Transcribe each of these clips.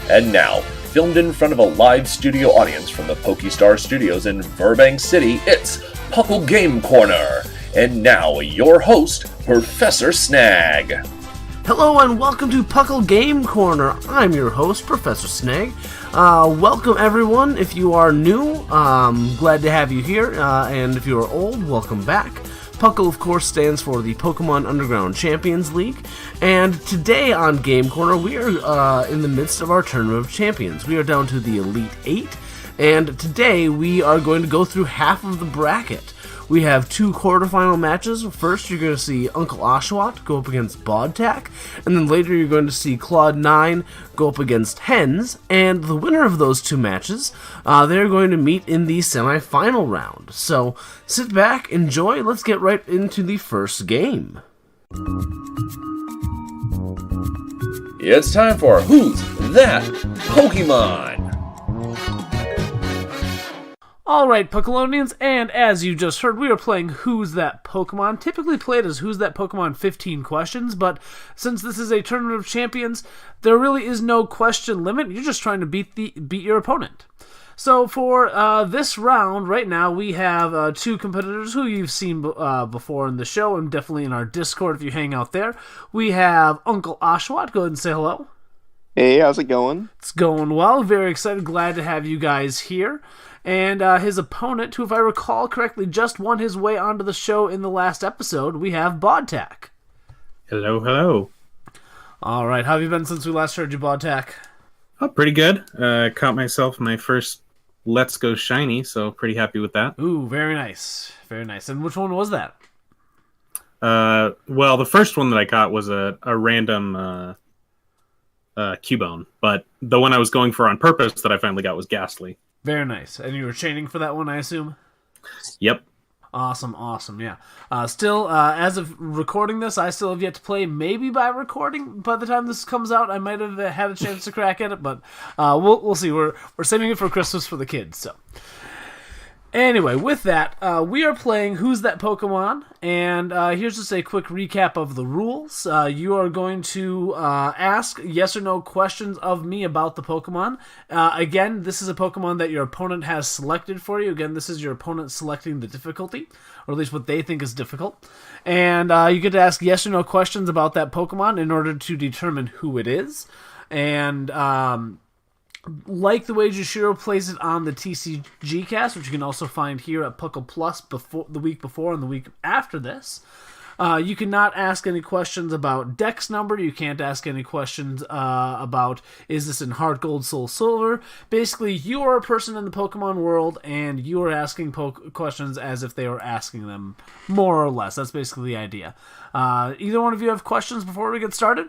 And now, filmed in front of a live studio audience from the P.U.C.L Studios in Burbank City, it's Puckle Game Corner. And now, your host, Professor Snag. Hello and welcome to Puckle Game Corner. I'm your host, Professor Snag. Welcome everyone. If you are new, glad to have you here. And if you are old, welcome back. Puckle, of course, stands for the Pokemon Underground Champions League. And today on Game Corner, we are in the midst of our Tournament of Champions. We are down to the Elite Eight. And today we are going to go through half of the bracket. We have two quarterfinal matches. First, you're going to see Uncle Oshawott go up against Bodtak, and then later you're going to see Claude9 go up against Hens, and the winner of those two matches, they're going to meet in the semi-final round. So, sit back, enjoy, let's get right into the first game. It's time for Who's That Pokemon? Alright, Puckalonians, and as you just heard, we are playing Who's That Pokemon, typically played as Who's That Pokemon 15 questions, but since this is a Tournament of Champions, there really is no question limit. You're just trying to beat your opponent. So for this round, right now, we have two competitors who you've seen before in the show, and definitely in our Discord if you hang out there. We have Uncle Oshawott. Go ahead and say hello. Hey, how's it going? It's going well. Very excited. Glad to have you guys here. And his opponent, who, if I recall correctly, just won his way onto the show in the last episode, we have Bodtak. Hello, hello. All right, how have you been since we last heard you, Bodtak? Oh, pretty good. Caught myself my first Let's Go Shiny, so pretty happy with that. Ooh, very nice. Very nice. And which one was that? Well, the first one that I caught was a random Cubone, but the one I was going for on purpose that I finally got was Ghastly. Very nice. And you were chaining for that one, I assume? Yep. Awesome, yeah. Still, as of recording this, I still have yet to play. Maybe by recording, by the time this comes out, I might have had a chance to crack at it, but we'll see. We're saving it for Christmas for the kids, so... Anyway, with that, we are playing Who's That Pokemon, and here's just a quick recap of the rules. You are going to ask yes or no questions of me about the Pokemon. Again, this is a Pokemon that your opponent has selected for you. Again, this is your opponent selecting the difficulty, or at least what they think is difficult. And you get to ask yes or no questions about that Pokemon in order to determine who it is. And... like the way Jushiro plays it on the TCG cast, which you can also find here at Puckle Plus before the week before and the week after this. You cannot ask any questions about Dex number. You can't ask any questions about, is this in Heart Gold, Soul Silver? Basically, you are a person in the Pokemon world, and you are asking questions as if they were asking them, more or less. That's basically the idea. Either one of you have questions before we get started?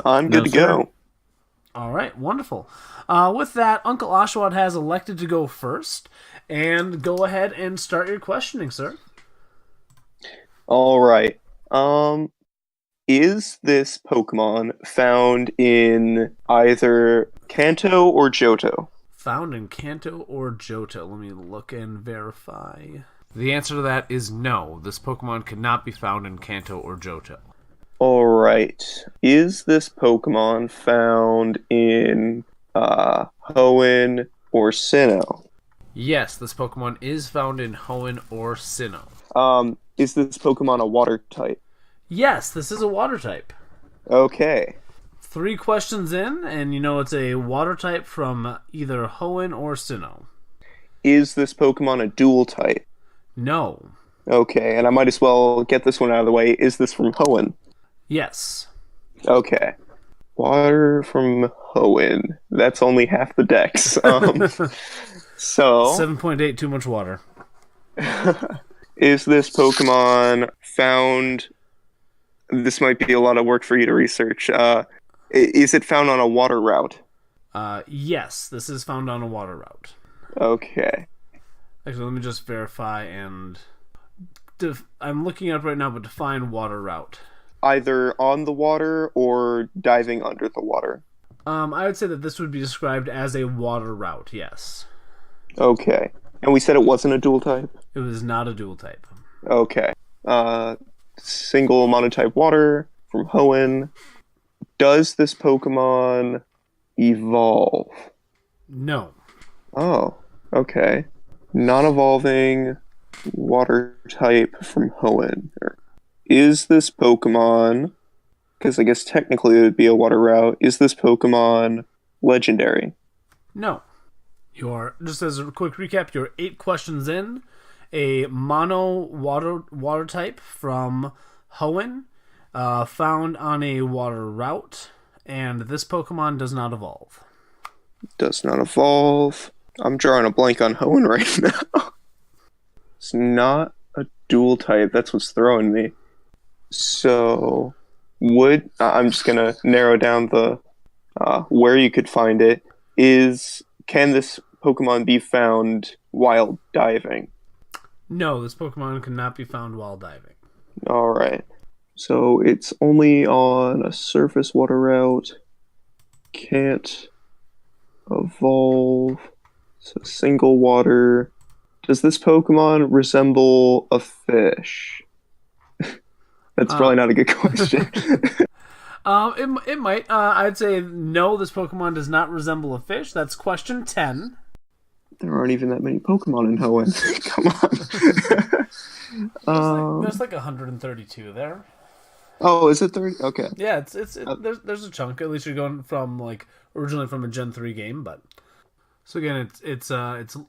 I'm good to go. All right, wonderful. With that, Uncle Oshawott has elected to go first, and go ahead and start your questioning, sir. All right. Is this Pokemon found in either Kanto or Johto? Found in Kanto or Johto? Let me look and verify. The answer to that is no. This Pokemon cannot be found in Kanto or Johto. Alright. Is this Pokemon found in Hoenn or Sinnoh? Yes, this Pokemon is found in Hoenn or Sinnoh. Is this Pokemon a water type? Yes, this is a water type. Okay. 3 questions in, and you know it's a water type from either Hoenn or Sinnoh. Is this Pokemon a dual type? No. Okay, and I might as well get this one out of the way. Is this from Hoenn? Yes. Okay. Water from Hoenn. That's only half the dex. So 7.8, too much water. Is this Pokemon found... This might be a lot of work for you to research. Is it found on a water route? Yes, this is found on a water route. Okay. Actually, let me just verify and... I'm looking up right now, but define water route. Either on the water or diving under the water. I would say that this would be described as a water route, yes. Okay. And we said it wasn't a dual type? It was not a dual type. Okay. Single monotype water from Hoenn. Does this Pokemon evolve. No. Oh, okay. Non-evolving water type from Hoenn. Is this Pokemon, because I guess technically it would be a water route, is this Pokemon legendary? No. You're, just as a quick recap, you're 8 questions in. A mono water type from Hoenn, found on a water route, and this Pokemon does not evolve. Does not evolve. I'm drawing a blank on Hoenn right now. It's not a dual type. That's what's throwing me. So, I'm just gonna narrow down the where you could find it. Can this Pokemon be found while diving? No, this Pokemon cannot be found while diving. All right. So it's only on a surface water route. Can't evolve. So single water. Does this Pokemon resemble a fish? That's probably not a good question. It might. I'd say no, this Pokemon does not resemble a fish. That's question 10. There aren't even that many Pokemon in Hoenn. Come on. There's like 132 there. Oh, is it 30? Okay. Yeah, there's a chunk. At least you're going from originally from a Gen 3 game, but so again, it's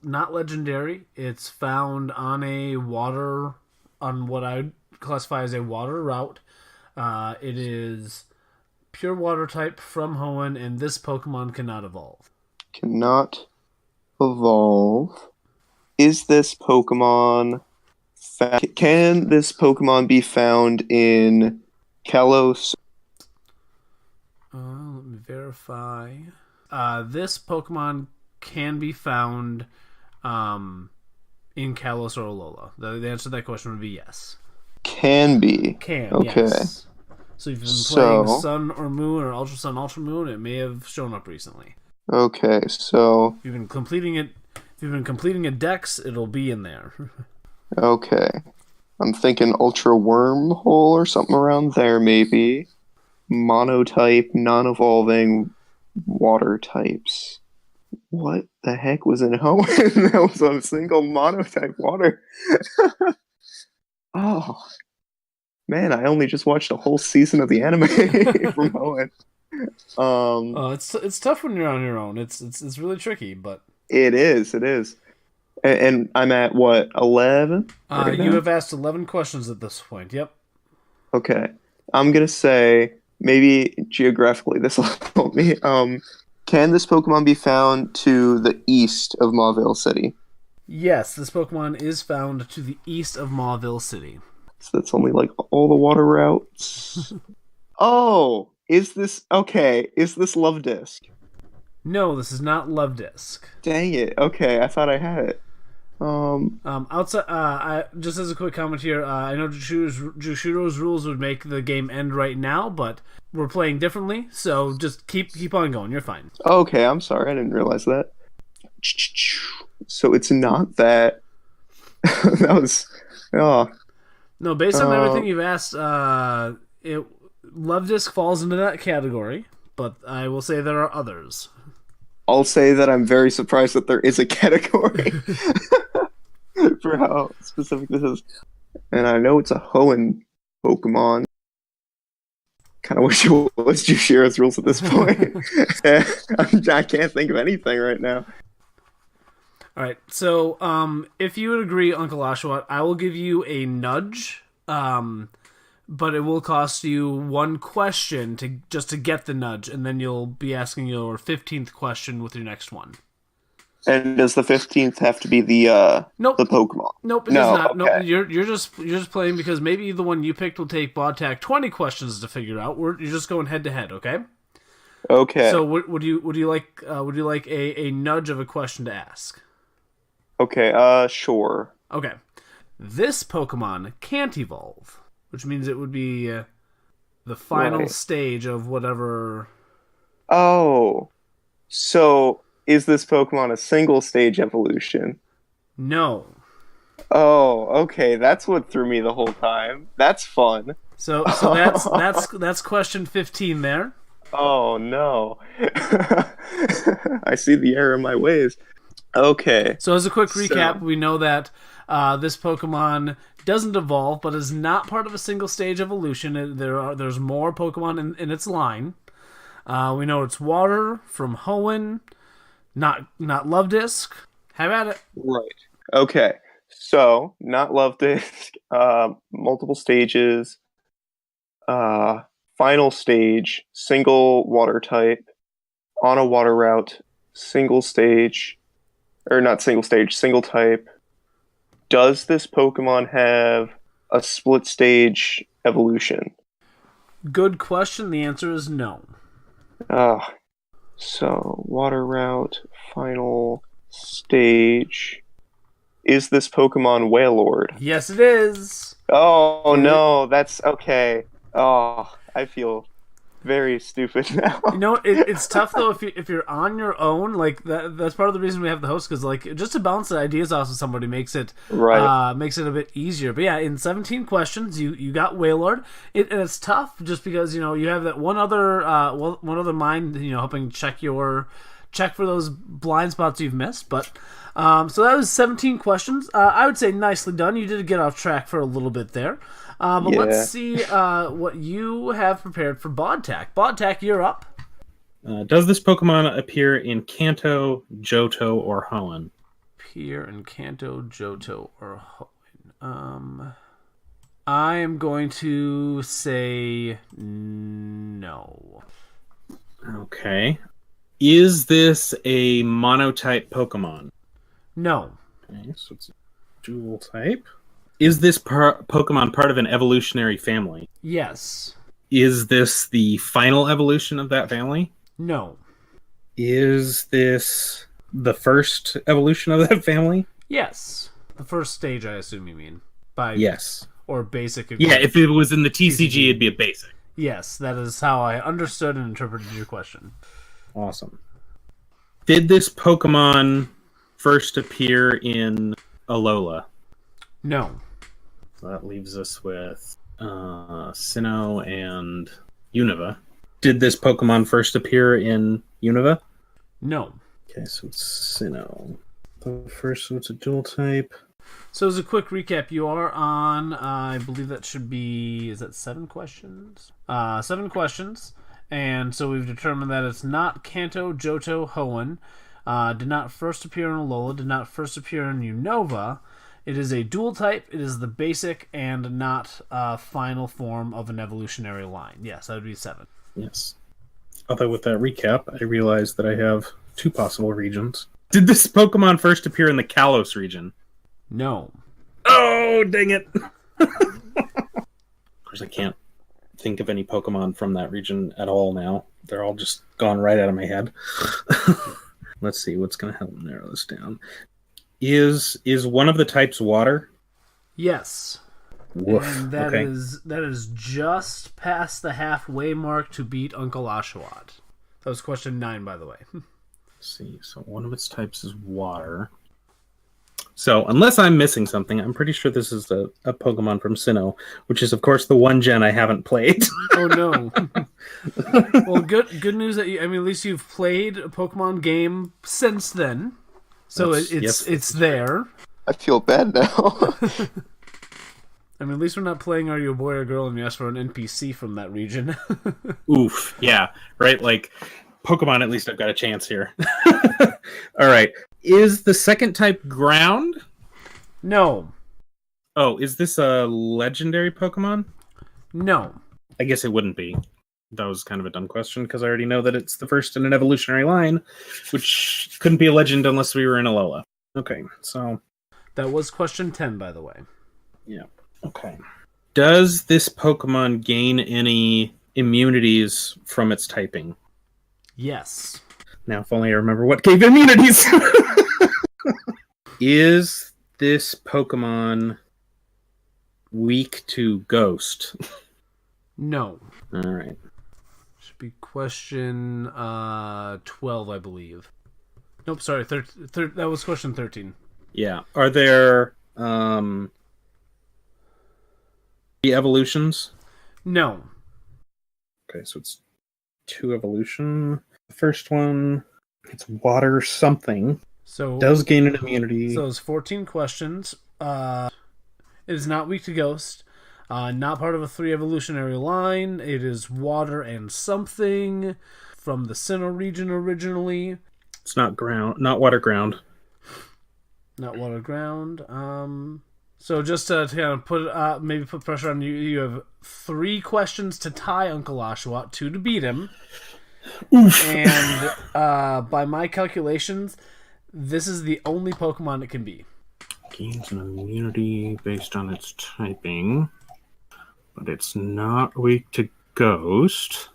not legendary. It's found on what I would classify as a water route. It is pure water type from Hoenn, and this Pokemon cannot evolve. Cannot evolve. Is this Pokemon... Can this Pokemon be found in Kalos? Let me verify. This Pokemon can be found in Kalos or Alola. The answer to that question would be yes. Can be. Can, okay. Yes. So if you've been playing Sun or Moon or Ultra Sun, Ultra Moon, it may have shown up recently. Okay, so... If you've been completing a Dex, it'll be in there. Okay. I'm thinking Ultra Wormhole or something around there, maybe. Monotype, non-evolving water types. What the heck was in Hoenn? That was a single monotype water. Oh. Man, I only just watched a whole season of the anime from Hoenn. It's tough when you're on your own. It's really tricky, but it is. And I'm at what, 11? You have asked 11 questions at this point. Yep. Okay. I'm gonna say maybe geographically this will help me. Can this Pokemon be found to the east of Mauville City? Yes, this Pokemon is found to the east of Mauville City. So that's only like all the water routes. Oh, is this Love Disc? No, this is not Love Disc. Dang it. Okay, I thought I had it. Outside, just as a quick comment here, I know Jushiro's rules would make the game end right now, but we're playing differently, so just keep on going. You're fine. Okay, I'm sorry, I didn't realize that. So it's not that. That was, oh. No, based on everything you've asked, Love Disc falls into that category, but I will say there are others. I'll say that I'm very surprised that there is a category for how specific this is. And I know it's a Hoenn Pokemon. Kind of wish it was Jushiro's rules at this point. I can't think of anything right now. All right, so if you would agree, Uncle Oshawott, I will give you a nudge, but it will cost you one question to get the nudge, and then you'll be asking your 15th question with your next one. And does the 15th have to be the nope. the Pokemon? Nope, it does not. Okay. Nope, you're just playing because maybe the one you picked will take Bodtac 20 questions to figure out. You're just going head to head, okay? Okay. So would you like a nudge of a question to ask? Okay, sure. Okay. This Pokemon can't evolve, which means it would be the final stage of whatever... Oh. So, is this Pokemon a single stage evolution? No. Oh, okay. That's what threw me the whole time. That's fun. So that's question 15 there. Oh no. I see the error in my ways. Okay. So as a quick recap, So, we know that this Pokemon doesn't evolve, but is not part of a single stage evolution. There's more Pokemon in its line. We know it's water from Hoenn, not Love Disc. Have at it. right. Okay. So, not love disc, multiple stages, uh, final stage, single water type, on a water route, single stage, or not single stage, single type. Does this Pokemon have a split stage evolution? Good question. The answer is no. Ah, so water route, final stage. Is this Pokemon Wailord? Yes, it is. Oh It, no, that's okay. Oh, I feel very stupid now. it's tough though if you're on your own. Like that's part of the reason we have the host, because like just to bounce the ideas off of somebody makes it Right. makes it a bit easier. But yeah, in 17 questions, you got Wailord. And it's tough just because you have that one other mind helping check for those blind spots you've missed. But so that was 17 questions. I would say nicely done. You did get off track for a little bit there. But Yeah. let's see what you have prepared for Bodtack. Bodtack, you're up. Does this Pokemon appear in Kanto, Johto, or Hoenn? Appear in Kanto, Johto, or Hoenn. I am going to say no. Okay. Is this a monotype Pokemon? No. Okay, so it's a dual type. Is this Pokemon part of an evolutionary family? Yes. Is this the final evolution of that family? No. Is this the first evolution of that family? Yes. The first stage, I assume you mean. By Yes. Or basic. Yeah, if it was in the TCG, it'd be a basic. Yes, that is how I understood and interpreted your question. Awesome. Did this Pokemon first appear in Alola? No. So that leaves us with Sinnoh and Unova. Did this Pokemon first appear in Unova? No. Okay, so it's Sinnoh. The first one's a dual type. So as a quick recap, you are on, I believe that should be, is that 7 questions? 7 questions. And so we've determined that it's not Kanto, Johto, Hoenn. Did not first appear in Alola, did not first appear in Unova. It is a dual type, it is the basic, and not a final form of an evolutionary line. Yes, that would be 7. Yes. Although with that recap, I realized that I have 2 possible regions. Did this Pokemon first appear in the Kalos region? No. Oh, dang it! Of course, I can't think of any Pokemon from that region at all now. They're all just gone right out of my head. Let's see, what's going to help narrow this down? Is one of the types water? Yes. Woof. And that Okay. is just past the halfway mark to beat Uncle Oshawott. That was question 9, by the way. Let's see, so one of its types is water. So, unless I'm missing something, I'm pretty sure this is a Pokemon from Sinnoh, which is, of course, the one gen I haven't played. Oh no. Well, good news that at least you've played a Pokemon game since then. So it's there. I feel bad now. At least we're not playing Are You a Boy or Girl and you ask for an NPC from that region. Oof. Yeah, right? Like, Pokemon, at least I've got a chance here. All right. Is the second type ground? No. Oh, is this a legendary Pokemon? No. I guess it wouldn't be. That was kind of a dumb question because I already know that it's the first in an evolutionary line, which couldn't be a legend unless we were in Alola. Okay, so... That was question 10, by the way. Yeah. Okay. Does this Pokemon gain any immunities from its typing? Yes. Now, if only I remember what gave immunities. Is this Pokemon weak to Ghost? No. All right. Should be question 12, I believe. Nope, sorry. That was question 13. Yeah. Are there evolutions? No. Okay, so it's 2 evolution. The first one, it's water something. So Does gain an immunity. So it's 14 questions. It is not weak to ghost. Not part of a 3 evolutionary line. It is water and something from the Sinnoh region originally. It's not ground, not water ground. Not water ground. So just to kind of put pressure on you, you have 3 questions to tie Uncle Oshawott, 2 to beat him. Oof. And by my calculations, this is the only Pokemon it can be. Gains an immunity based on its typing, but it's not weak to ghost.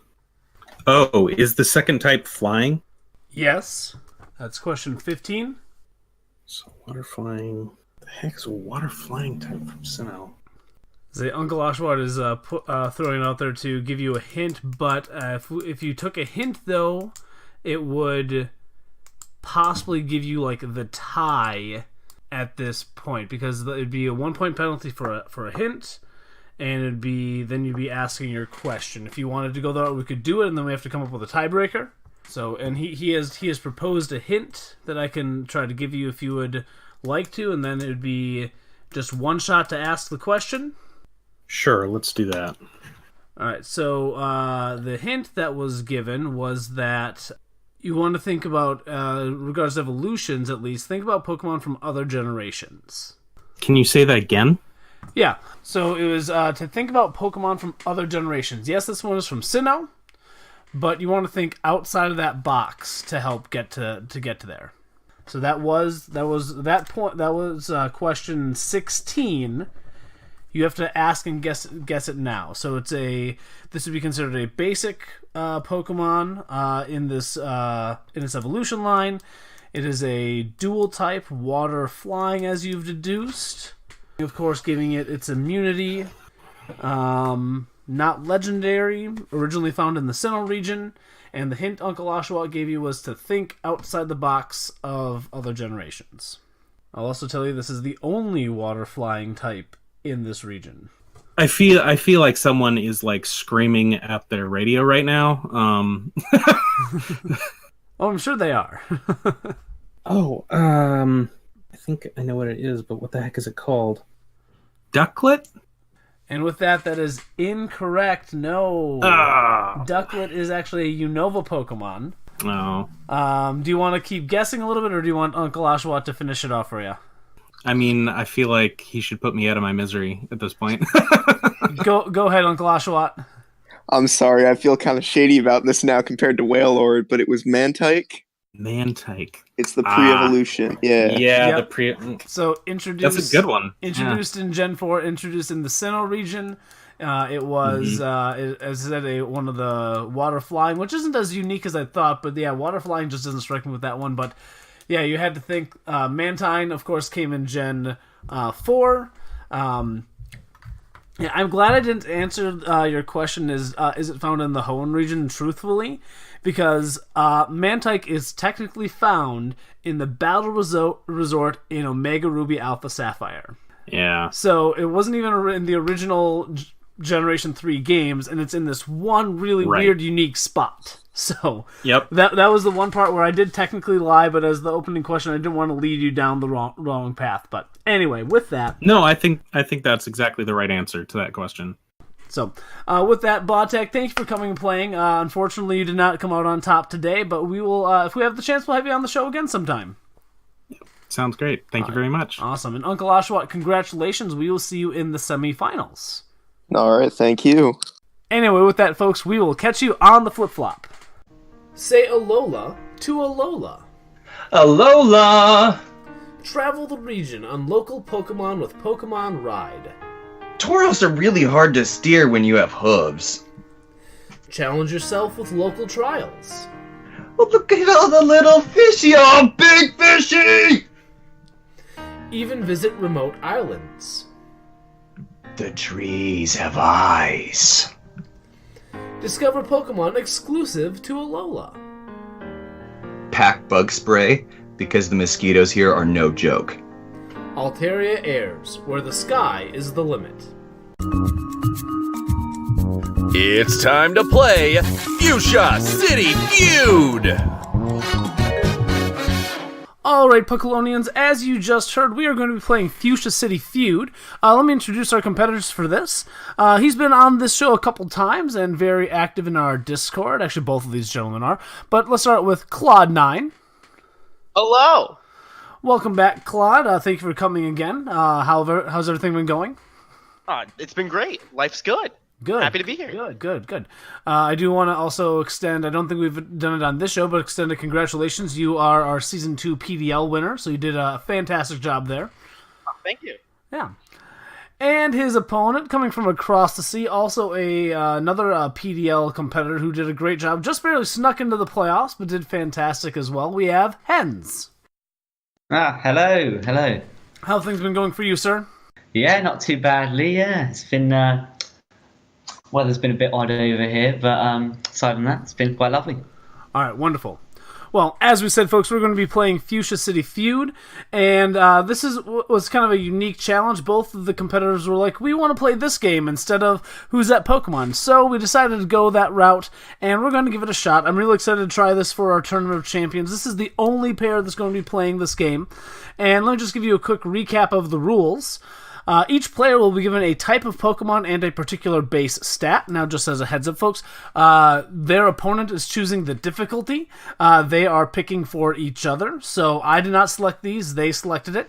Oh, is the second type flying? Yes. That's question 15. So water flying. The heck is a water flying type from Sinnoh? The Uncle Oshawott is throwing it out there to give you a hint, but if you took a hint, though, it would possibly give you like the tie at this point, because it'd be a 1-point penalty for a hint, and it'd be then you'd be asking your question. If you wanted to go there, we could do it, and then we have to come up with a tiebreaker. So, and he has proposed a hint that I can try to give you if you would like to, and then it would be just one shot to ask the question. Sure, let's do that. All right. So the hint that was given was that you want to think about, regards to evolutions at least, think about Pokemon from other generations. Can you say that again? Yeah. So it was to think about Pokemon from other generations. Yes, this one is from Sinnoh, but you want to think outside of that box to help get to there. So that was question 16. You have to ask and guess it now. So this would be considered a basic Pokemon in this evolution line. It is a dual type, water flying, as you've deduced. Of course, giving it its immunity. Not legendary, originally found in the Sinnoh region. And the hint Uncle Oshawott gave you was to think outside the box of other generations. I'll also tell you this is the only water flying type in this region. I feel like someone is like screaming at their radio right now. Oh, I'm sure they are. I think I know what it is, but what the heck is it called? Ducklet? And with that is incorrect. No. Ducklet is actually a Unova Pokemon. Oh. Do you want to keep guessing a little bit, or do you want Uncle Oshawott to finish it off for you? I mean, I feel like he should put me out of my misery at this point. Go ahead, Uncle Oshawott. I'm sorry, I feel kind of shady about this now compared to Wailord, but it was Mantike. Mantike. It's the pre-evolution. Yeah. Yeah, Yep. the pre... So introduced... That's a good one. Introduced in Gen 4, introduced in the Sinnoh region. It was, as I said, one of the water flying, which isn't as unique as I thought, but yeah, water flying just doesn't strike me with that one, but yeah, you had to think. Mantine, of course, came in Gen 4. Yeah, I'm glad I didn't answer your question, is it found in the Hoenn region, truthfully, because Mantike is technically found in the Battle Resort in Omega Ruby Alpha Sapphire. Yeah. So it wasn't even in the original Generation 3 games, and it's in this one really weird, unique spot. So yep. that was the one part where I did technically lie, but as the opening question, I didn't want to lead you down the wrong path. But anyway, with that... No, I think that's exactly the right answer to that question. So, with that, Bawtek, thank you for coming and playing. Unfortunately, you did not come out on top today, but we will, if we have the chance, we'll have you on the show again sometime. Sounds great. Thank you very much. Awesome. And Uncle Oshawott, congratulations. We will see you in the semifinals. All right, thank you. Anyway, with that, folks, we will catch you on the flip-flop. Say Alola to Alola. Alola! Travel the region on local Pokemon with Pokemon Ride. Tauros are really hard to steer when you have hooves. Challenge yourself with local trials. Oh, look at all the little fishy! Oh, big fishy! Even visit remote islands. The trees have eyes. Discover Pokemon exclusive to Alola. Pack bug spray, because the mosquitoes here are no joke. Altaria Airs, where the sky is the limit. It's time to play Fuchsia City Feud! Alright, Puckalonians, as you just heard, we are going to be playing Fuchsia City Feud. Let me introduce our competitors for this. He's been on this show a couple times and very active in our Discord. Actually, both of these gentlemen are. But let's start with Claude9. Hello! Welcome back, Claude. Thank you for coming again. How's everything been going? It's been great. Life's good. Good. Happy to be here. Good. I do want to also extend, I don't think we've done it on this show, but extend a congratulations. You are our Season 2 PDL winner, so you did a fantastic job there. Thank you. Yeah. And his opponent, coming from across the sea, also another PDL competitor who did a great job, just barely snuck into the playoffs, but did fantastic as well. We have Hens. Hello. How have things been going for you, sir? Yeah, not too badly, yeah. It's been, weather's been a bit odd over here, but aside from that, it's been quite lovely. All right, wonderful. Well, as we said, folks, we're going to be playing Fuchsia City Feud, and this was kind of a unique challenge. Both of the competitors were like, we want to play this game instead of Who's That Pokemon? So we decided to go that route, and we're going to give it a shot. I'm really excited to try this for our Tournament of Champions. This is the only pair that's going to be playing this game, and let me just give you a quick recap of the rules. Each player will be given a type of Pokemon and a particular base stat. Now, just as a heads up, folks, their opponent is choosing the difficulty. They are picking for each other. So I did not select these. They selected it.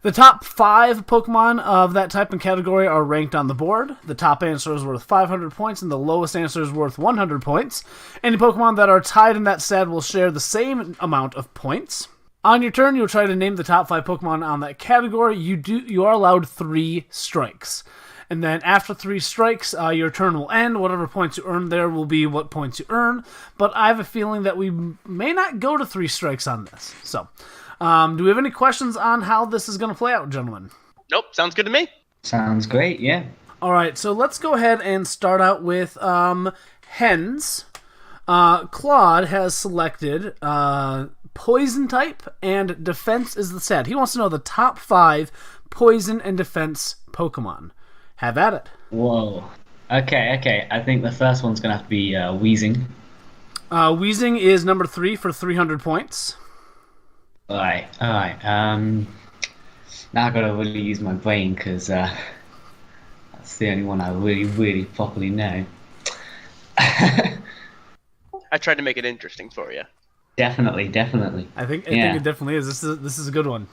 The top 5 Pokemon of that type and category are ranked on the board. The top answer is worth 500 points, and the lowest answer is worth 100 points. Any Pokemon that are tied in that stat will share the same amount of points. On your turn, you'll try to name the top 5 Pokemon on that category. You are allowed 3 strikes. And then after 3 strikes, your turn will end. Whatever points you earn there will be what points you earn. But I have a feeling that we may not go to 3 strikes on this. So, do we have any questions on how this is going to play out, gentlemen? Nope, sounds good to me. Sounds great, yeah. All right, so let's go ahead and start out with Hens. Claude has selected Poison type, and Defense is the stat. He wants to know the top 5 Poison and Defense Pokemon. Have at it. Whoa. Okay. I think the first one's going to have to be Weezing. Weezing is number 3 for 300 points. Alright. Now I've got to really use my brain, because that's the only one I really properly know. I tried to make it interesting for you. Definitely. I think it definitely is. This is a good one.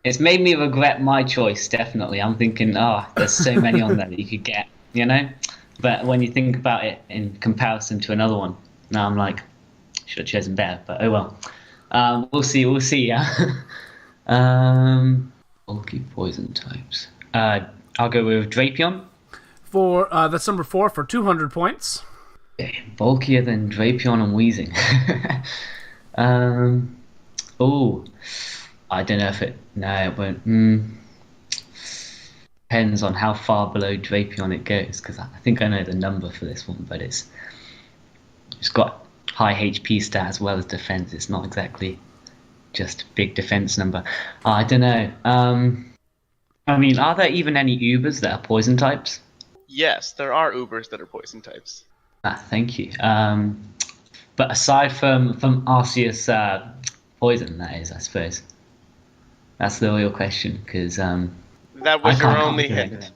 It's made me regret my choice, definitely. I'm thinking, there's so many on there that you could get, you know? But when you think about it in comparison to another one, now I'm like, should have chosen better, but oh well. We'll see, yeah. Bulky poison types. I'll go with Drapion. That's number 4 for 200 points. Okay, bulkier than Drapion and Weezing. I don't know if it won't. Depends on how far below Drapion it goes, because I think I know the number for this one, but it's got high HP stat as well as defense. It's not exactly just a big defense number. I don't know. I mean, are there even any Ubers that are poison types? Yes, there are Ubers that are poison types. Thank you. But aside from Arceus poison, that is, I suppose. That's the real question, because that was your only hint.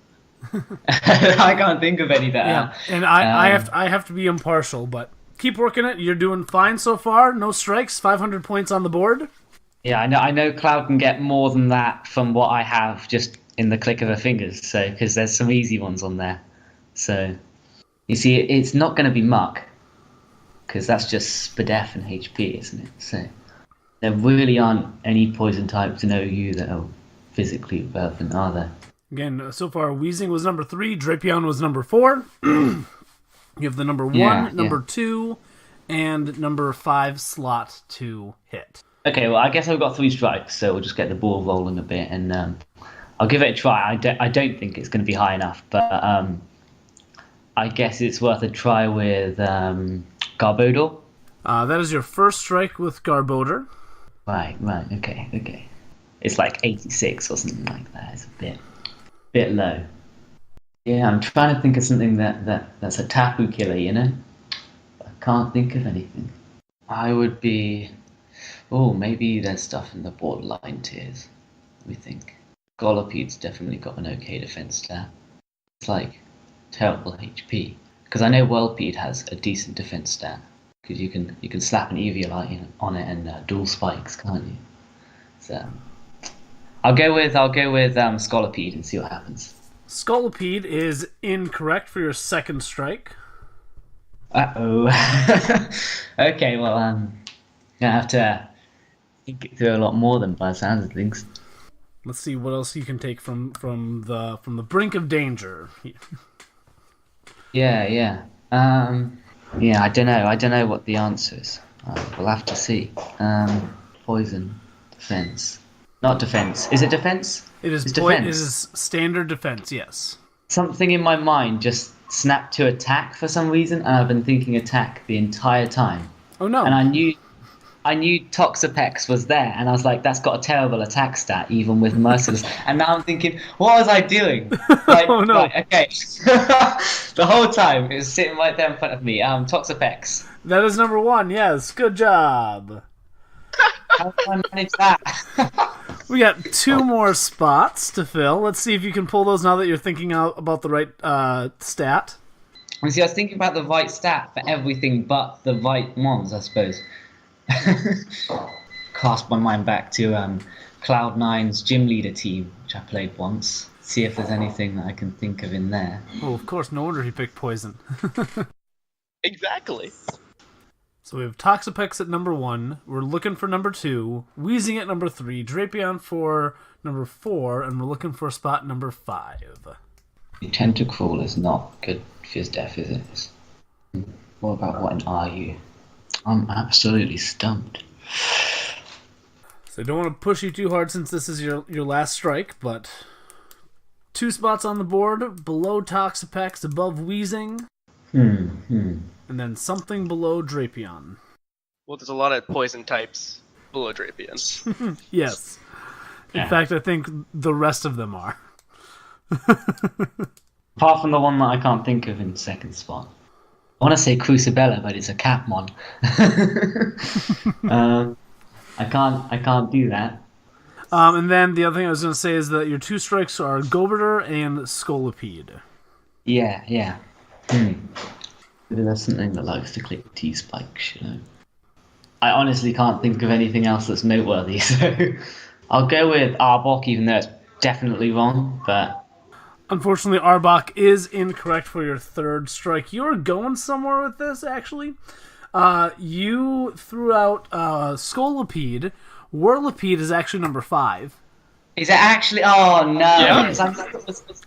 I can't think of any that. Yeah, and I have to be impartial, but keep working it. You're doing fine so far. No strikes. 500 points on the board. Yeah, I know Cloud can get more than that from what I have just in the click of her fingers. So because there's some easy ones on there. So you see, it's not going to be Muck, because that's just Spadef and HP, isn't it? So there really aren't any poison types in OU that are physically relevant, are there? Again, so far, Weezing was number 3, Drapion was number 4. You have the number 1, number 2, and number 5 slot to hit. Okay, well, I guess I've got 3 strikes, so we'll just get the ball rolling a bit, and I'll give it a try. I don't think it's going to be high enough, but I guess it's worth a try with Garbodor. That is your first strike with Garbodor. Right, okay. It's like 86 or something like that. It's a bit low. Yeah, I'm trying to think of something that's a tapu killer, you know? I can't think of anything. I would be... Oh, maybe there's stuff in the borderline tiers. Let me think. Golopede's definitely got an okay defense stat. It's like terrible HP. Because I know Whirlpede has a decent defense stat. Because you can slap an Eviolite on it and dual spikes, can't you? So I'll go with Scolipede and see what happens. Scolipede is incorrect for your second strike. Uh-oh. Okay, well, gonna have to think it through a lot more than by the sounds of things. Let's see what else you can take from the brink of danger. Yeah. Yeah, I don't know. I don't know what the answer is. We'll have to see. Poison, defense. Not defense. Is it defense? It is It's defense. defense. It is standard defense. Yes. Something in my mind just snapped to attack for some reason, and I've been thinking attack the entire time. Oh no. And I knew Toxapex was there, and I was like, that's got a terrible attack stat, even with Merciless. And now I'm thinking, what was I doing? Like, Oh, no. Right, okay. The whole time, it was sitting right there in front of me. Toxapex. That is number 1. Yes. Good job. How do I manage that? We got 2 more spots to fill. Let's see if you can pull those now that you're thinking out about the right stat. And see, I was thinking about the right stat for everything but the right ones, I suppose. Cast my mind back to Cloud9's gym leader team, which I played once. See if there's anything that I can think of in there. Oh, of course. No wonder he picked poison. Exactly. So we have Toxapex at number 1. We're looking for number 2. Wheezing at number 3. Drapion for number 4. And we're looking for spot number 5. Tentacruel is not good Fizz Death, is it? What about what are you? I'm absolutely stumped. So I don't want to push you too hard since this is your last strike, but 2 spots on the board, below Toxapex, above Wheezing, and then something below Drapion. Well, there's a lot of poison types below Drapion. Yes. In Yeah. fact, I think the rest of them are. Apart from the one that I can't think of in second spot. I want to say Crucibella, but it's a Catmon. I can't do that. And then the other thing I was going to say is that your 2 strikes are Goberter and Scolipede. Yeah. Maybe there's something that likes to click T-spikes, you know. I honestly can't think of anything else that's noteworthy, so I'll go with Arbok, even though it's definitely wrong, but... Unfortunately, Arbok is incorrect for your 3rd strike. You're going somewhere with this, actually. You threw out Scolipede. Whirlipede is actually number 5. Is it actually? Oh no! Yeah.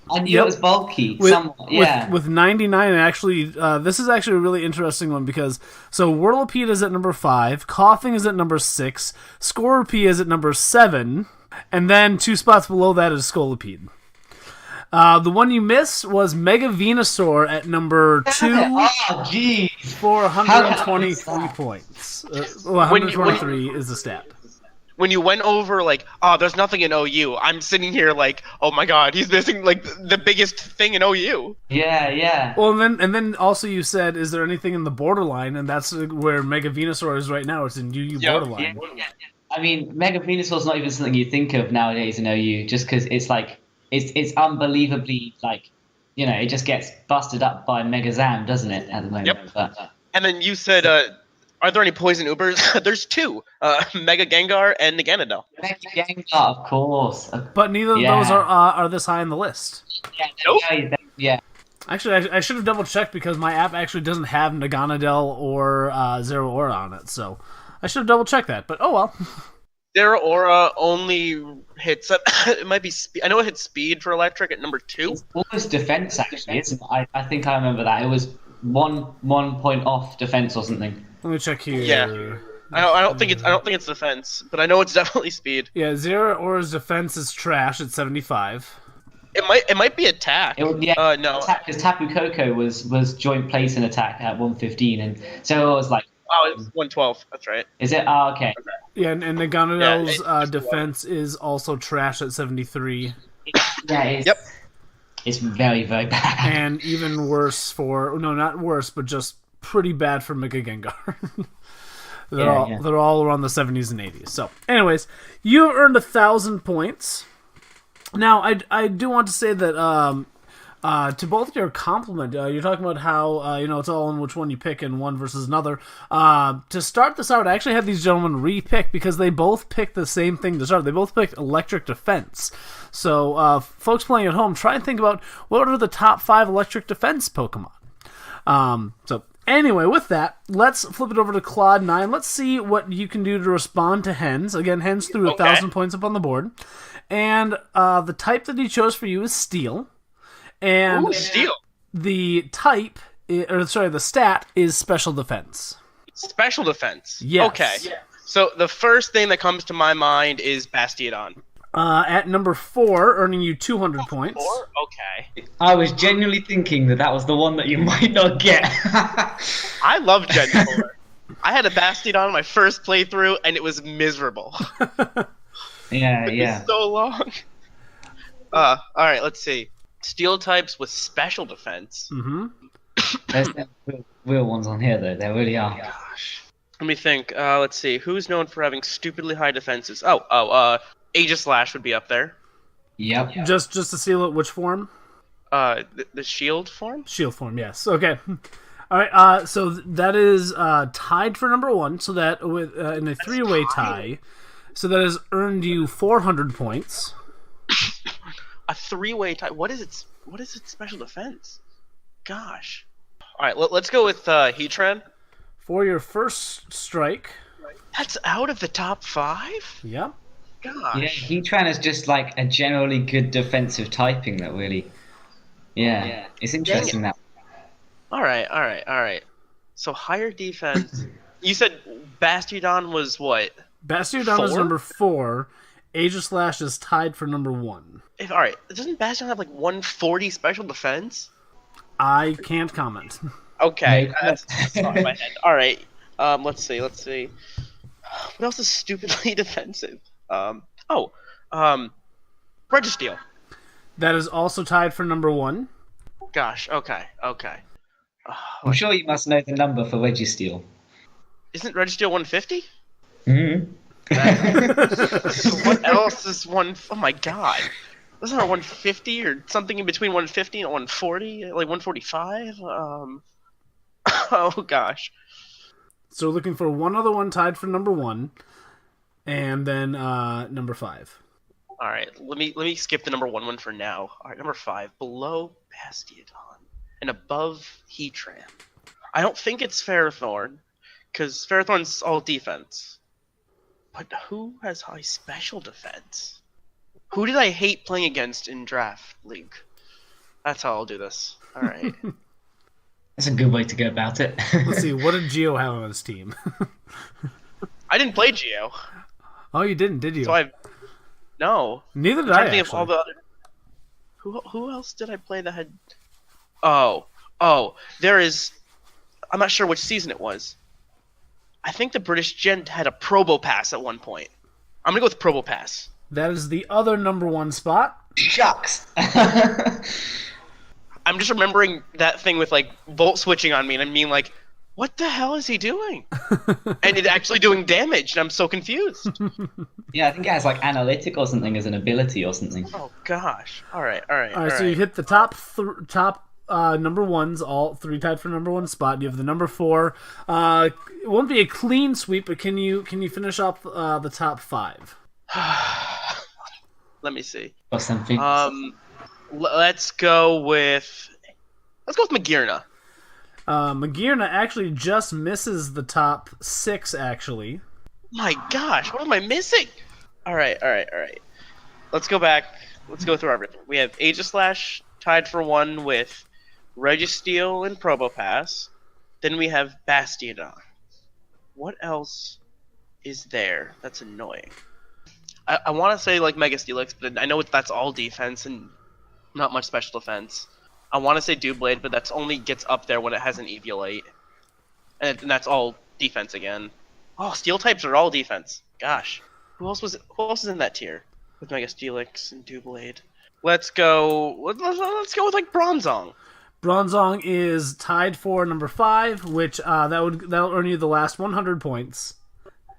I knew it was bulky. Somewhat, yeah. With 99, and actually, this is actually a really interesting one because Whirlipede is at number 5, Coughing is at number 6, Scorpy is at number 7, and then 2 spots below that is Scolipede. The one you missed was Mega Venusaur at number 2 Oh jeez! for 123 points. 123 is the stat. When you went over, like, oh, there's nothing in OU, I'm sitting here like, oh my god, he's missing, like, the biggest thing in OU. Yeah. Well, and then also you said, is there anything in the borderline? And that's where Mega Venusaur is right now. It's in UU borderline. Yeah. I mean, Mega Venusaur's not even something you think of nowadays in OU, just because it's like it's unbelievably like, you know, it just gets busted up by Mega Zam, doesn't it? At the moment. Yep. But, And then you said, are there any poison Ubers? There's 2, Mega Gengar and Naganadel. Mega Gengar, of course. But neither of those are this high on the list. Nope. Yeah. Actually, I should have double checked because my app actually doesn't have Naganadel or Zero Aura on it, so I should have double checked that. But oh well. Zero Aura only hits up. It might be speed. I know it hits speed for electric at number 2. It's almost defense, actually, isn't it? I think I remember that. It was one point off defense or something. Let me check here. Yeah. I don't think it's defense, but I know it's definitely speed. Yeah, Zero Aura's defense is trash at 75. It might be attack. No. Because Tapu Koko was joint place in attack at 115, and so it was like. Oh, it's 112. That's right. Is it? Oh, okay. Yeah, and Naganadel's defense is also trash at 73. Yeah, it is. Yep. It's very, very bad. And even worse for not worse, but just pretty bad for Mega Gengar. They're all around the 70s and 80s. So, anyways, you have earned 1,000 points. Now, I do want to say that to both your compliment, you're talking about how it's all in which one you pick and one versus another. To start this out, I actually had these gentlemen re-pick because they both picked the same thing to start. They both picked Electric Defense. So, folks playing at home, try and think about what are the top 5 Electric Defense Pokemon. Anyway, with that, let's flip it over to Claude 9. Let's see what you can do to respond to Hens. Again, Hens threw 1,000 points up on the board. And the type that he chose for you is Steel. And Steel. The the stat is Special Defense. Special Defense. Yes. Okay. Yeah. So the first thing that comes to my mind is Bastiodon. At number 4, earning you 200 points. 4? Okay. I was genuinely thinking that was the one that you might not get. I love Gen 4. I had a Bastiodon on my first playthrough, and it was miserable. It was so long. All right, let's see. Steel types with special defense. Mm-hmm. There's no real ones on here, though. There really are. Gosh. Let me think. Let's see. Who's known for having stupidly high defenses? Aegislash would be up there. Yep. Just to seal it, which form? The shield form? Shield form, yes. Okay. All right. So that is tied for number 1. So that with in a 3-way tie, so that has earned you 400 points. A 3-way tie. What is its special defense? Gosh. All right. Let's go with Heatran. For your first strike. That's out of the top 5? Yep. Gosh. Yeah, Heatran is just like a generally good defensive typing that really. Yeah. It's interesting that. All right. So higher defense. You said Bastiodon was what? Bastiodon is number 4. Aegislash is tied for number 1. All right. Doesn't Bastiodon have like 140 special defense? I can't comment. Okay, that's not in my head. All right. Let's see. What else is stupidly defensive? Registeel. That is also tied for number 1. Gosh. Okay. I'm sure you must know the number for Registeel. Isn't Registeel 150? Mm-hmm. What else is one? Oh my god! Wasn't there 150 or something in between 150 and 140? Like 145? Oh gosh. So we're looking for one other one tied for number 1, and then number 5. All right, let me skip the number 1 for now. All right, number 5, below Bastiodon and above Heatran. I don't think it's Ferrothorn, because Ferrothorn's all defense. But who has high special defense? Who did I hate playing against in Draft League? That's how I'll do this. All right. That's a good way to go about it. Let's see, what did Geo have on his team? I didn't play Geo. Oh, you didn't, did you? So no. Neither did I'm I, trying to think of all the other... Who else did I play that had... Oh, there is... I'm not sure which season it was. I think the British Gent had a Probopass at one point. I'm gonna go with Probopass. That is the other number 1 spot. Shucks. I'm just remembering that thing with like volt switching on me, and I'm being like, what the hell is he doing? And it's actually doing damage, and I'm so confused. Yeah, I think it has like analytic or something as an ability or something. Oh gosh. All right. So you hit the top number 1s, all 3 tied for number 1 spot. You have the number 4. It won't be a clean sweep, but can you finish up the top 5? Let me see. Or something. Let's go with Magearna. Magearna actually just misses the top 6, actually. My gosh, what am I missing? All right. Let's go back. Let's go through everything. We have Aegislash tied for 1 with Registeel and Probopass. Then we have Bastiodon. What else is there that's annoying? I want to say like Mega Steelix, but I know that's all defense and not much special defense. I want to say Doublade, but that's only gets up there when it has an Eviolite. And that's all defense again. Oh, Steel types are all defense. Gosh. Who else is in that tier? With Mega Steelix and Doublade. Let's go. Let's go with like Bronzong. Bronzong is tied for number 5, which that'll earn you the last 100 points.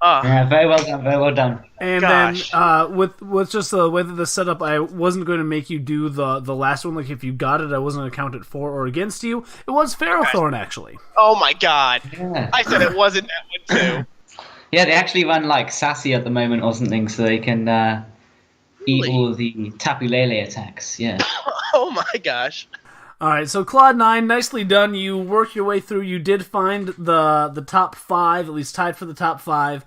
Yeah, very well done. Very well done. And Gosh. then with just the way that this set up, I wasn't going to make you do the last one. Like if you got it, I wasn't going to count it for or against you. It was Ferrothorn actually. Oh my god! Yeah. I said it wasn't that one too. Yeah, they actually run like Sassy at the moment or something, so they can eat Really? all of the Tapu Lele attacks. Yeah. Oh my gosh! All right, so Claude 9, nicely done. You worked your way through. You did find the top 5, at least tied for the top 5,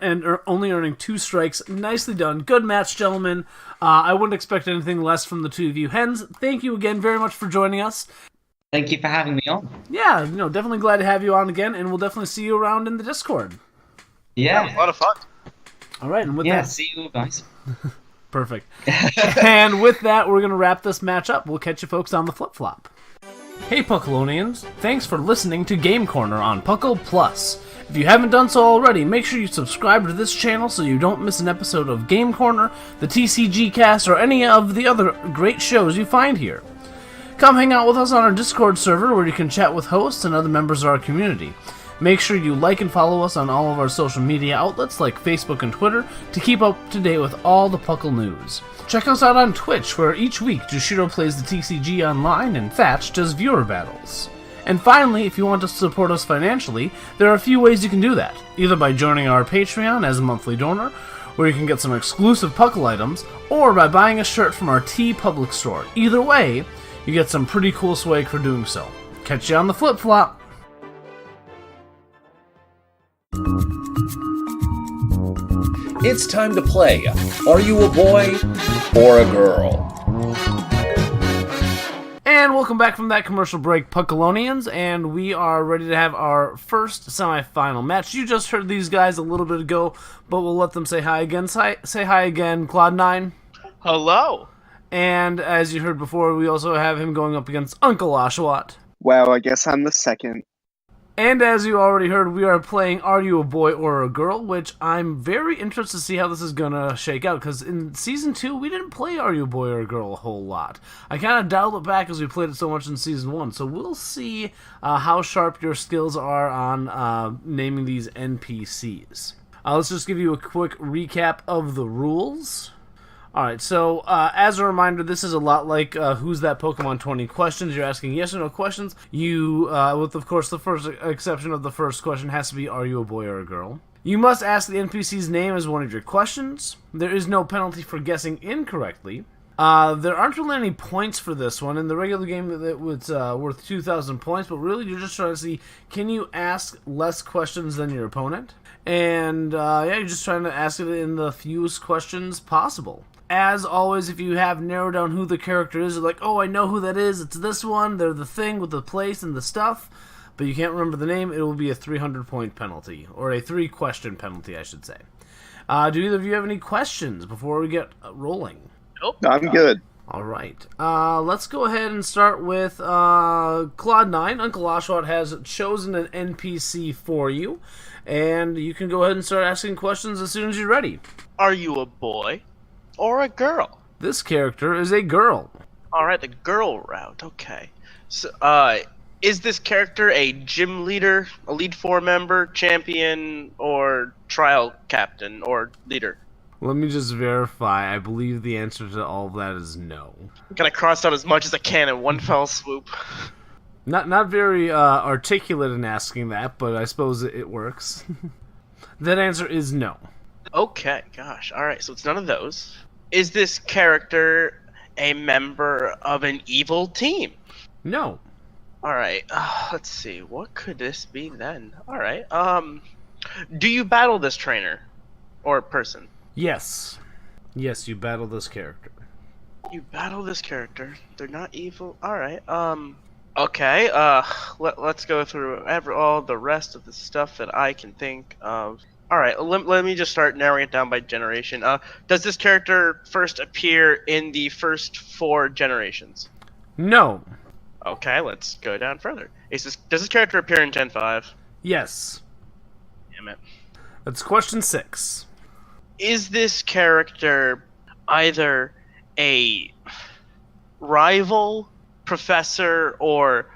and only earning 2 strikes. Nicely done. Good match, gentlemen. I wouldn't expect anything less from the two of you. Hens, thank you again very much for joining us. Thank you for having me on. Yeah, definitely glad to have you on again, and we'll definitely see you around in the Discord. That was a Yeah. lot of fun. All right, and with Yeah. that, See you guys. perfect. And with that, we're going to wrap this match up. We'll catch you folks on the flip-flop. Hey, Puckalonians. Thanks for listening to Game Corner on Puckle Plus. If you haven't done so already, make sure you subscribe to this channel so you don't miss an episode of Game Corner, the TCG Cast, or any of the other great shows you find here. Come hang out with us on our Discord server where you can chat with hosts and other members of our community. Make sure you like and follow us on all of our social media outlets like Facebook and Twitter to keep up to date with all the Puckle news. Check us out on Twitch, where each week Jushiro plays the TCG online and Thatch does viewer battles. And finally, if you want to support us financially, there are a few ways you can do that. Either by joining our Patreon as a monthly donor, where you can get some exclusive Puckle items, or by buying a shirt from our TeePublic store. Either way, you get some pretty cool swag for doing so. Catch you on the flip-flop! It's time to play Are You a Boy or a Girl? And welcome back from that commercial break, Puckalonians, and we are ready to have our first semifinal match. You just heard these guys a little bit ago, but we'll let them say hi again. Say hi again, Claude9. Hello. And as you heard before, we also have him going up against Uncle Oshawott. Wow, I guess I'm the second. And as you already heard, we are playing Are You a Boy or a Girl, which I'm very interested to see how this is going to shake out, because in Season 2, we didn't play Are You a Boy or a Girl a whole lot. I kind of dialed it back as we played it so much in Season 1, so we'll see how sharp your skills are on naming these NPCs. Let's just give you a quick recap of the rules. Alright, so as a reminder, this is a lot like Who's That Pokemon 20 questions. You're asking yes or no questions. You, with of course the first exception of the first question, has to be are you a boy or a girl? You must ask the NPC's name as one of your questions. There is no penalty for guessing incorrectly. There aren't really any points for this one. In the regular game, it was worth 2,000 points, but really you're just trying to see, can you ask less questions than your opponent? And yeah, you're just trying to ask it in the fewest questions possible. As always, if you have narrowed down who the character is, you're like, oh, I know who that is, it's this one, they're the thing with the place and the stuff, but you can't remember the name, it will be a 300-point penalty, or a 3-question penalty, I should say. Do either of you have any questions before we get rolling? Nope. I'm good. All right. Let's go ahead and start with Claude9. Uncle Oshawott has chosen an NPC for you, and you can go ahead and start asking questions as soon as you're ready. Are you a boy or a girl? This character is a girl. All right, the girl route. Okay. So, is this character a gym leader, Elite Four member, champion, or trial captain or leader? Let me just verify. I believe the answer to all of that is no. I'm gonna cross out as much as I can in one fell swoop. Not very articulate in asking that, but I suppose it works. That answer is no. Okay, gosh. All right, so it's none of those. Is this character a member of an evil team? No. All right. Let's see. What could this be then? All right. Do you battle this trainer or person? Yes. Yes, you battle this character. You battle this character. They're not evil. All right. Okay. Let's go through all the rest of the stuff that I can think of. All right. Let me just start narrowing it down by generation. Does this character first appear in the first 4 generations? No. Okay. Let's go down further. Does this character appear in Gen 5? Yes. Damn it. That's question 6. Is this character either a rival, professor, or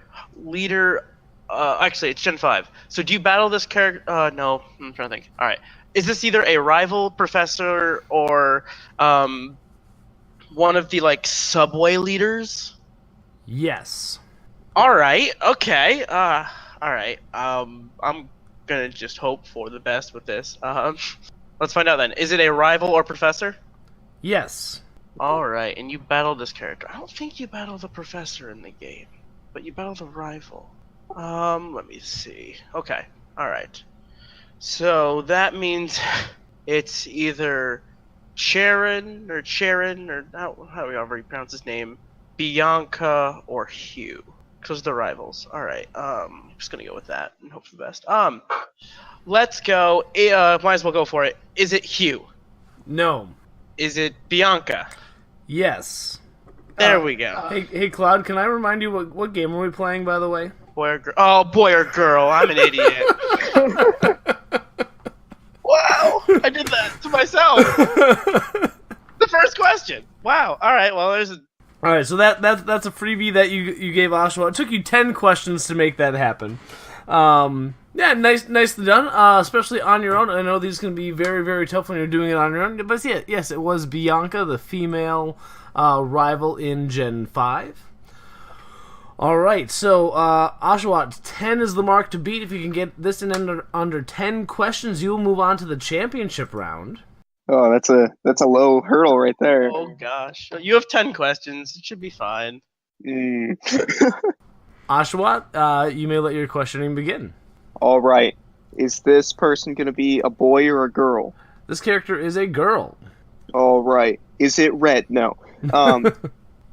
leader? Actually, it's Gen 5. So do you battle this character? No, I'm trying to think. All right. Is this either a rival, professor, or one of the like subway leaders? Yes. All right. Okay. All right. I'm gonna just hope for the best with this. Let's find out then. Is it a rival or professor? Yes. All right. And you battle this character. I don't think you battle the professor in the game, but you battle the rival. Let me see. Okay. All right. So that means it's either Charon or how do we already pronounce his name? Bianca or Hugh. Because the rivals. All right. I'm just gonna go with that and hope for the best. Let's go. Might as well go for it. Is it Hugh? No. Is it Bianca? Yes. There we go. Hey, Cloud, can I remind you what game are we playing, by the way? Boy or girl? Oh, boy or girl? I'm an idiot. Wow, I did that to myself. The first question. Wow. All right. Well, there's a. All right, so that's a freebie that you gave Oshawa. It took you 10 questions to make that happen. Yeah, nicely done. Especially on your own. I know these can be very, very tough when you're doing it on your own. But yeah, yes, it was Bianca, the female rival in Gen 5. All right, so Oshawott, 10 is the mark to beat. If you can get this in under 10 questions, you will move on to the championship round. Oh, that's a low hurdle right there. Oh gosh, you have 10 questions. It should be fine. Oshawott, you may let your questioning begin. All right. Is this person going to be a boy or a girl? This character is a girl. All right. Is it red? No.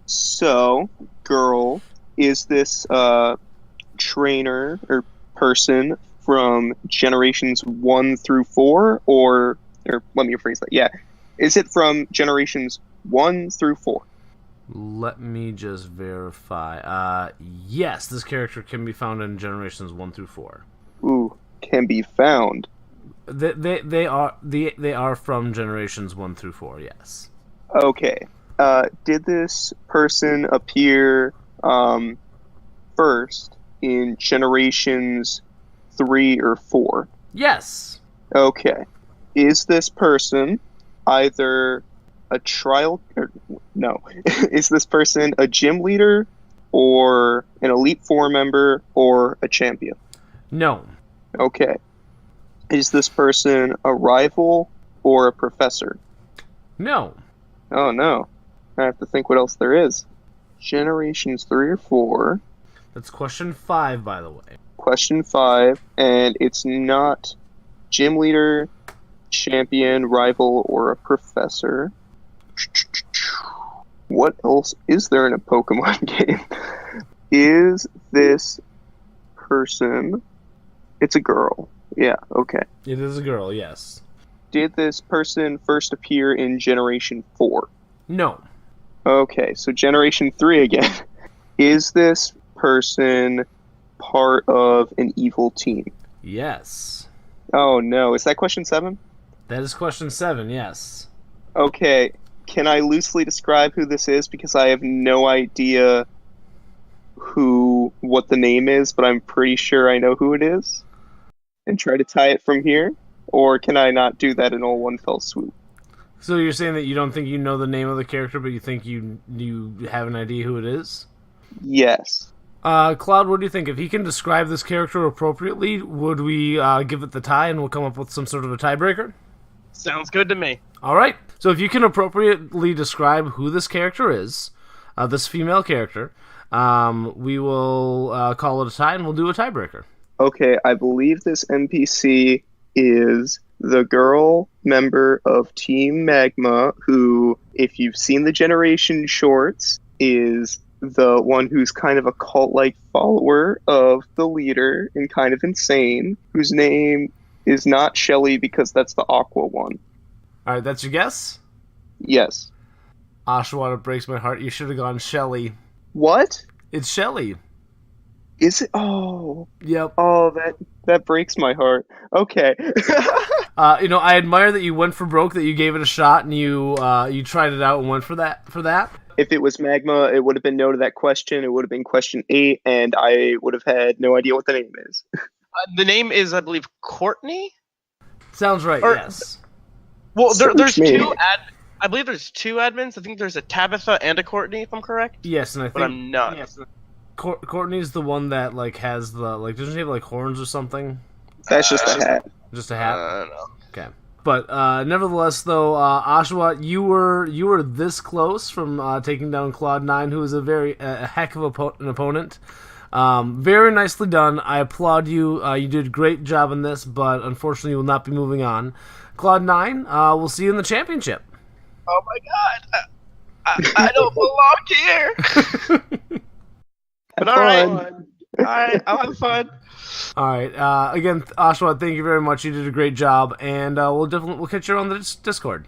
So, girl. Is this trainer or person from generations 1 through 4, or let me rephrase that. Yeah, is it from generations 1 through 4? Let me just verify. Yes, this character can be found in generations 1 through 4. Ooh, can be found. They are from generations 1 through 4. Yes. Okay. Did this person appear first in generations 3 or 4? Yes. Okay. Is this person either a trial... no. Is this person a gym leader or an Elite Four member or a champion? No. Okay. Is this person a rival or a professor? No. Oh, no. I have to think what else there is. Generations 3 or 4. That's question 5, by the way. Question 5, and it's not gym leader, champion, rival, or a professor. What else is there in a Pokemon game? Is this person... It's a girl. Yeah, okay. It is a girl, yes. Did this person first appear in Generation 4? No. Okay, so Generation 3 again. Is this person part of an evil team? Yes. Oh no, is that question 7? That is question 7, yes. Okay, can I loosely describe who this is? Because I have no idea what the name is, but I'm pretty sure I know who it is. And try to tie it from here? Or can I not do that in all one fell swoop? So you're saying that you don't think you know the name of the character, but you think you have an idea who it is? Yes. Cloud, what do you think? If he can describe this character appropriately, would we give it the tie and we'll come up with some sort of a tiebreaker? Sounds good to me. All right. So if you can appropriately describe who this character is, this female character, we will call it a tie and we'll do a tiebreaker. Okay, I believe this NPC is the girl member of Team Magma who, if you've seen the Generation shorts, is the one who's kind of a cult-like follower of the leader and kind of insane, whose name is not Shelly because that's the Aqua one. All right, that's your guess? Yes. Oshawott, it breaks my heart. You should have gone Shelly. What? It's Shelly. Is it? Oh. Yep. Oh, That breaks my heart. Okay. I admire that you went for broke, that you gave it a shot, and you tried it out and went for that. If it was magma, it would have been no to that question. It would have been question 8, and I would have had no idea what the name is. The name is, I believe, Courtney. Sounds right. Or- Yes. Well, there's me. two I believe there's 2 admins. I think there's a Tabitha and a Courtney, if I'm correct. Yes, and I But think I'm not. Courtney's the one that like has the doesn't she have like horns or something? That's just a hat. Just a hat. I don't know. Okay. But nevertheless, though, Oshawott, you were this close from taking down Cloud9, who is a heck of an opponent. Very nicely done. I applaud you. You did a great job in this, but unfortunately, you will not be moving on. Cloud9, we'll see you in the championship. Oh my god! I don't belong here. But all right, I'll have fun. All right. Again, Oshawott, thank you very much. You did a great job, and we'll catch you on the Discord.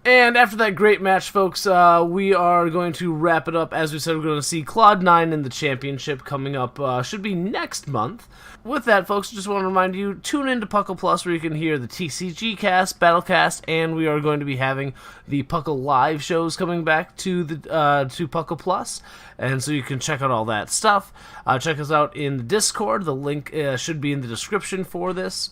And after that great match, folks, we are going to wrap it up. As we said, we're going to see Cloud9 in the championship coming up. Should be next month. With that, folks, just want to remind you, tune in to Puckle Plus where you can hear the TCG cast, Battlecast, and we are going to be having the Puckle Live shows coming back to Puckle Plus. And so you can check out all that stuff. Check us out in the Discord. The link should be in the description for this.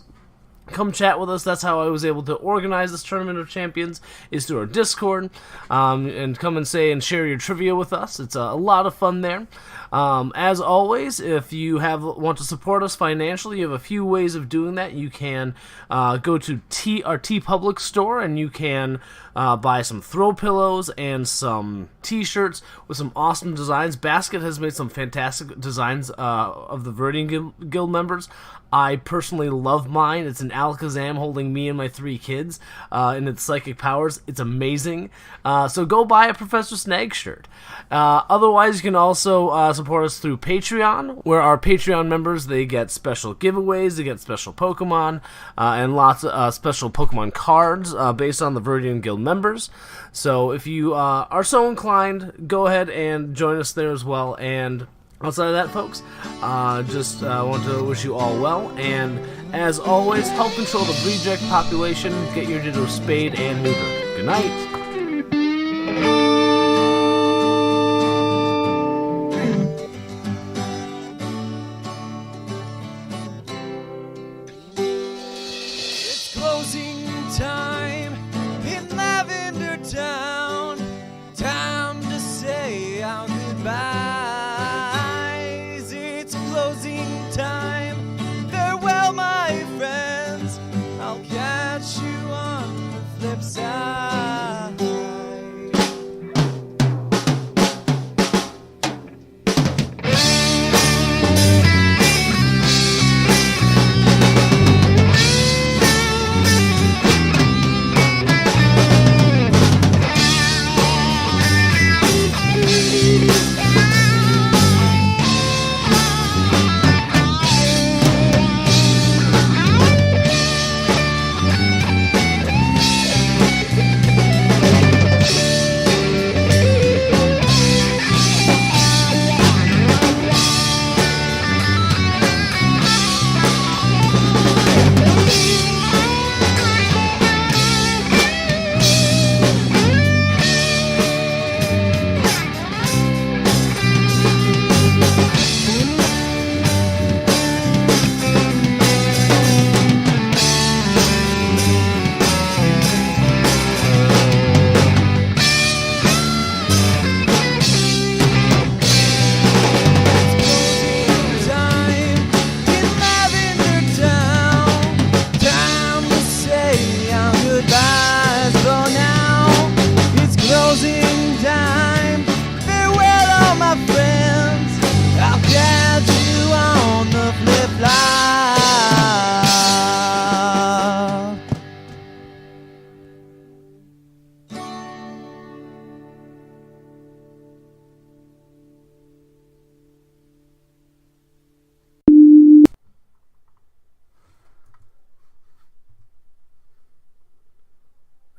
Come chat with us. That's how I was able to organize this Tournament of Champions, is through our Discord. And come and share your trivia with us. It's a lot of fun there. As always, if you want to support us financially, you have a few ways of doing that. You can go to our TeePublic store, and you can buy some throw pillows and some t-shirts with some awesome designs. Basket has made some fantastic designs of the Viridian Guild members. I personally love mine. It's an Alakazam holding me and my 3 kids and its psychic powers. It's amazing. So go buy a Professor Snag shirt. Otherwise, you can also support us through Patreon, where our Patreon members, they get special giveaways, they get special Pokemon, and lots of special Pokemon cards based on the Viridian Guild members. So if you are so inclined, go ahead and join us there as well. And outside of that, folks, just want to wish you all well, and as always, help control the reject population, get your Ditto spayed and neutered. Good night. It's closing time in Lavender Town. Time to say our goodbyes. It's closing time. Farewell, my friends. I'll catch you on the flip side.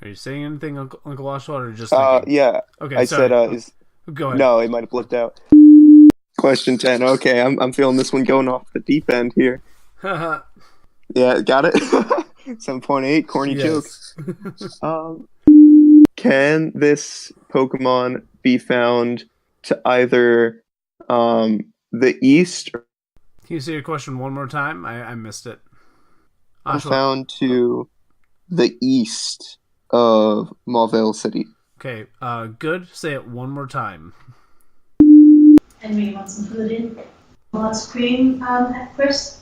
Are you saying anything, Uncle Oshawott, or just yeah. Okay, I sorry. said, Go ahead. no, it might have blipped out. Question 10. Okay, I'm feeling this one going off the deep end here. Yeah, got it. 7.8, corny joke. Can this Pokemon be found to either the east Can you say your question one more time? I missed it. or found to the east of Mauville City? Okay, good. Say it one more time. Henry, you want some food in? Lots of cream, Chris?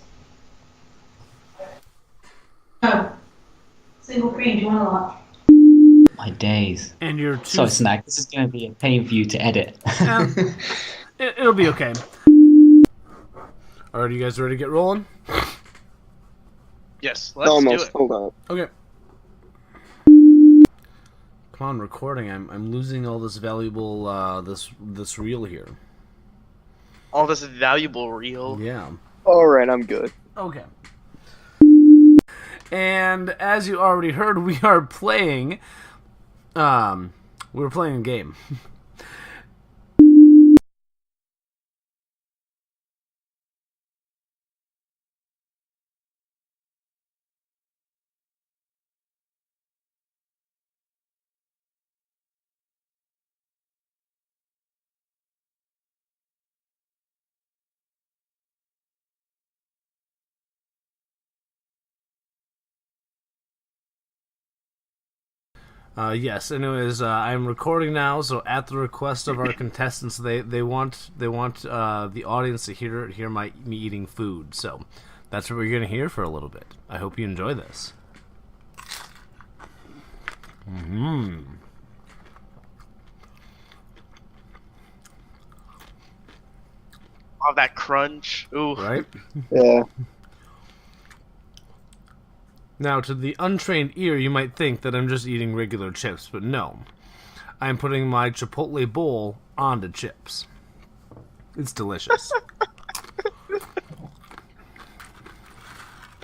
No. Single cream, do you want a lot? My days. And your two... Sorry, Snag, this is going to be a pain for you to edit. It'll be okay. Alright, you guys ready to get rolling? Yes, let's Almost. do it. Hold on. Okay. Come on, recording. I'm losing all this valuable this reel here. All this valuable reel. Yeah. All right, I'm good. Okay. And as you already heard, we are playing. We're playing a game. Yes, anyways, I'm recording now, so at the request of our contestants, they want the audience to hear me eating food, so that's what we're gonna hear for a little bit. I hope you enjoy this. Oh, that crunch. Ooh. Right? Yeah. Now, to the untrained ear, you might think that I'm just eating regular chips, but no. I'm putting my Chipotle bowl onto chips. It's delicious.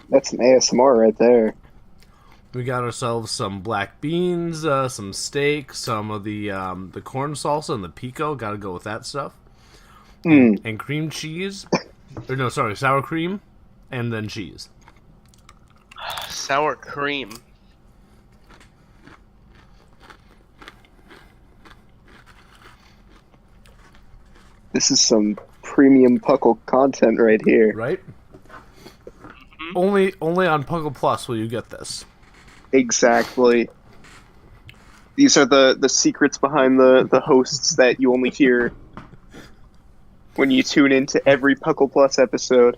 That's some ASMR right there. We got ourselves some black beans, some steak, some of the corn salsa and the pico. Got to go with that stuff. And cream cheese. Or no, sorry, sour cream, and then cheese. Sour cream. This is some premium Puckle content right here. Right? Only on Puckle Plus will you get this. Exactly. These are the secrets behind the hosts that you only hear when you tune into every Puckle Plus episode.